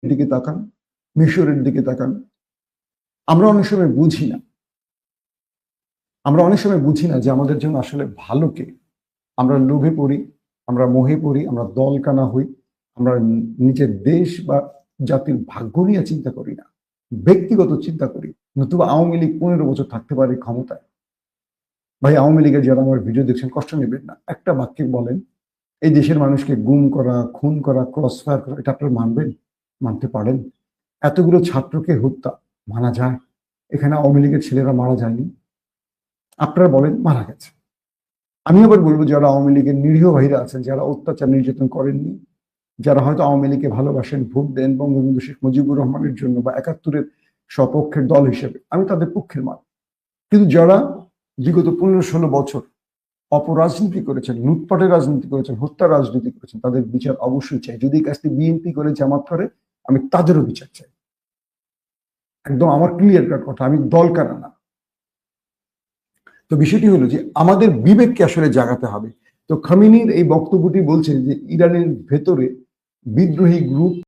দিকে তাকান, মিশরের দিকে তাকান। আমরা অনেক সময় বুঝি না। আমরা অনেক সময় বুঝি না যে আমাদের জন্য আসলে ভালো কে। আমরা লোভে পড়ি, আমরা মোহে পড়ি, আমরা দলকানা হই। আমরা নিজের দেশ বা জাতির ভাগ্য নিয়ে চিন্তা করি না। ব্যক্তিগত চিন্তা করি। নতুবা আওয়ামী লীগ ১৫ বছর থাকতে পারে ক্ষমতায়। ভাই আওয়ামী লীগের যারা আমার ভিডিও দেখছেন কষ্ট নেবেন না। একটা বাক্যে বলেন, এই দেশের মানুষকে গুম করা, খুন করা, ক্রস ফায়ার করা এটা আপনারা মানবেন? মানতে পারেন? এতগুলো ছাত্রকে হত্যা মানা যায়? এখানে আওয়ামী লীগের ছেলেরা মারা যায়নি? আপনারা বলেন মারা গেছে। আমি আবার বলবো যারা আওয়ামী লীগের নিরীহ ভাইরা আছেন, যারা অত্যাচার নির্যাতন করেননি, যারা হয়তো আওয়ামী লীগকে ভালোবাসেন, ভোট দেন বঙ্গবন্ধু শেখ মুজিবুর রহমানের জন্য বা ৭১-এর সপক্ষের দল হিসেবে, আমি তাদের পক্ষের মান। কিন্তু যারা বিগত ১৫-১৬ বছর অপরাজনীতি করেছেন, লুটপাটের রাজনীতি করেছেন, হত্যার রাজনীতি করেছেন, তাদের বিচার অবশ্যই চাই। যদি এই কাজটি বিএনপি করে, জামাত করে, আমি তাদেরও বিচার চাই। একদম আমার ক্লিয়ার কাট কথা, আমি দল কারা না। তো বিষয়টি হলো যে আমাদের বিবেককে আসলে জাগাতে হবে। তো খামেনির এই বক্তব্যটি বলছে যে ইরানের ভেতরে বিদ্রোহী গ্রুপ